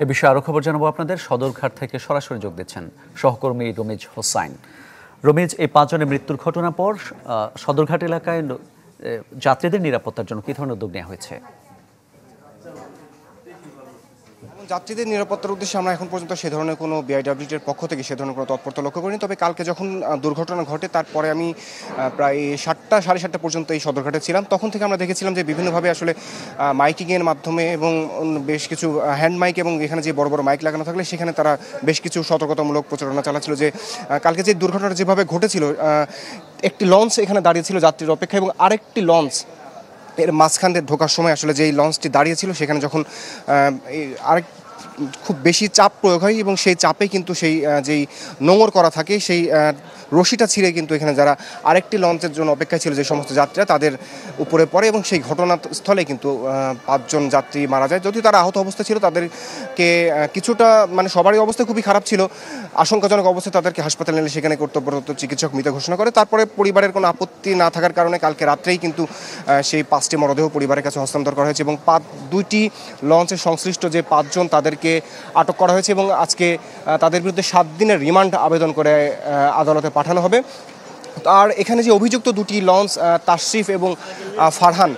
এ বিষয়ে আরও খবর জানাবো আপনাদের। সদরঘাট থেকে সরাসরি যোগ দিচ্ছেন সহকর্মী রমিজ হোসাইন। রমিজ, এই 5 জনের মৃত্যুর ঘটনার পর সদরঘাট এলাকায় যাত্রীদের নিরাপত্তার জন্য কী ধরনের উদ্যোগ নেওয়া হয়েছে? যাত্রীদের নিরাপত্তার উদ্দেশ্যে আমরা এখন পর্যন্ত সে ধরনের কোনো বিআইডব্লিউটির পক্ষ থেকে সে ধরনের কোনো তৎপরতা লক্ষ্য করিনি। তবে কালকে যখন দুর্ঘটনা ঘটে তারপরে আমি প্রায় 7টা সাড়ে 7টা পর্যন্ত এই সদরঘাটে ছিলাম। তখন থেকে আমরা দেখেছিলাম যে বিভিন্নভাবে আসলে মাইকিংয়ের মাধ্যমে এবং বেশ কিছু হ্যান্ড মাইক এবং এখানে যে বড় বড় মাইক লাগানো থাকলে সেখানে তারা বেশ কিছু সতর্কতামূলক প্রচারণা চালাচ্ছিল যে কালকে যে দুর্ঘটনাটা যেভাবে ঘটেছিল, একটি লঞ্চ এখানে দাঁড়িয়েছিল যাত্রীর অপেক্ষা এবং আরেকটি লঞ্চ এর মাঝখান দিয়ে ঢোকার সময় আসলে যেই লঞ্চটি দাঁড়িয়েছিল সেখানে যখন আরেক খুব বেশি চাপ প্রয়োগ হয় এবং সেই চাপে কিন্তু সেই যেই নোঙর করা থাকে সেই রশিটা ছিঁড়ে কিন্তু এখানে যারা আরেকটি লঞ্চের জন্য অপেক্ষায় ছিল যে সমস্ত যাত্রীরা তাদের উপরে পড়ে এবং সেই ঘটনাস্থলে কিন্তু 5 জন যাত্রী মারা যায়। যদিও তারা আহত অবস্থা ছিল, তাদেরকে কিছুটা সবারই অবস্থা খুবই খারাপ ছিল, আশঙ্কাজনক অবস্থায় তাদেরকে হাসপাতালে নিলে সেখানে কর্তব্যরত চিকিৎসক মৃত ঘোষণা করে। তারপরে পরিবারের কোনো আপত্তি না থাকার কারণে কালকে রাত্রেই কিন্তু সেই 5টি মরদেহ পরিবারের কাছে হস্তান্তর করা হয়েছে এবং 2টি লঞ্চের সংশ্লিষ্ট যে 5 জন তাদেরকে আটক করা হয়েছে এবং আজকে তাদের বিরুদ্ধে 7 দিনের রিমান্ড আবেদন করে আদালতে পাঠানো হবে। আর এখানে যে অভিযুক্ত 2টি লঞ্চ তাশরিফ এবং ফারহান,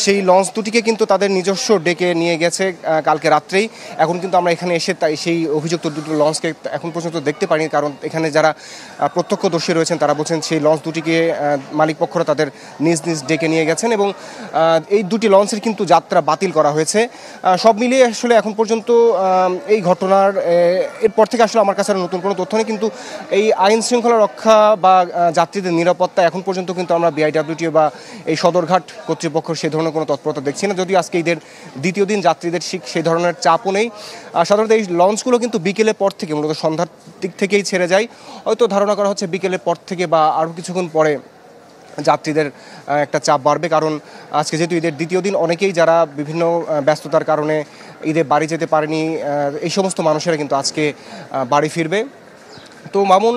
সেই লঞ্চ দুটিকে কিন্তু তাদের নিজস্ব ডেকে নিয়ে গেছে কালকে রাত্রেই। এখন কিন্তু আমরা এখানে এসে তাই সেই অভিযুক্ত 2টি লঞ্চকে এখন পর্যন্ত দেখতে পারিনি, কারণ এখানে যারা প্রত্যক্ষদর্শী রয়েছেন তারা বলছেন সেই লঞ্চ দুটিকে মালিকপক্ষরা তাদের নিজ নিজ ডেকে নিয়ে গেছেন এবং এই 2টি লঞ্চের কিন্তু যাত্রা বাতিল করা হয়েছে। সব মিলিয়ে আসলে এখন পর্যন্ত এই ঘটনার এরপর থেকে আসলে আমার কাছে নতুন কোনো তথ্য নেই, কিন্তু এই আইন শৃঙ্খলা রক্ষা বা যাত্রীদের নিরাপত্তা এখন পর্যন্ত কিন্তু আমরা বিআইডব্লিউটি বা এই সদরঘাট কর্তৃপক্ষ সেই ধরনের কোনো তৎপরতা দেখছি না। যদিও আজকে ঈদের দ্বিতীয় দিন যাত্রীদের সেই ধরনের চাপও নেই। সাধারণত এই লঞ্চগুলো কিন্তু বিকেলের পর থেকে মূলত সন্ধ্যার দিক থেকেই ছেড়ে যায়। হয়তো ধারণা করা হচ্ছে বিকেলের পর থেকে বা আরও কিছুক্ষণ পরে যাত্রীদের একটা চাপ বাড়বে, কারণ আজকে যেহেতু ঈদের দ্বিতীয় দিন অনেকেই যারা বিভিন্ন ব্যস্ততার কারণে ঈদে বাড়ি যেতে পারেনি এই সমস্ত মানুষেরা কিন্তু আজকে বাড়ি ফিরবে। তো মামুন,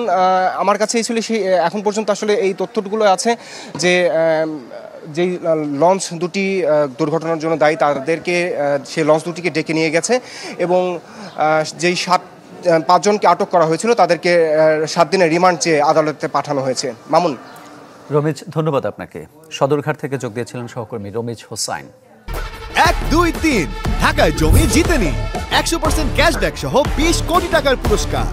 আমার কাছে ছিল সেই এখন পর্যন্ত আসলে এই তথ্যগুলো আছে যে যেই লঞ্চ দুটি দুর্ঘটনার জন্য দায়ী তাদেরকে সেই লঞ্চ দুটিকে ডেকে নিয়ে গেছে এবং যেই 5 জনকে আটক করা হয়েছিল তাদেরকে 7 দিনের রিমান্ড চেয়ে আদালতে পাঠানো হয়েছে। মামুন। রমিজ, ধন্যবাদ আপনাকে। সদরঘাট থেকে যোগ দিয়েছিলেন সহকর্মী রমিজ হোসাইন। 1, 2, 3 ঢাকায় জমি জিতে নিন 100% ক্যাশব্যাক সহ 20 কোটি টাকার পুরস্কার।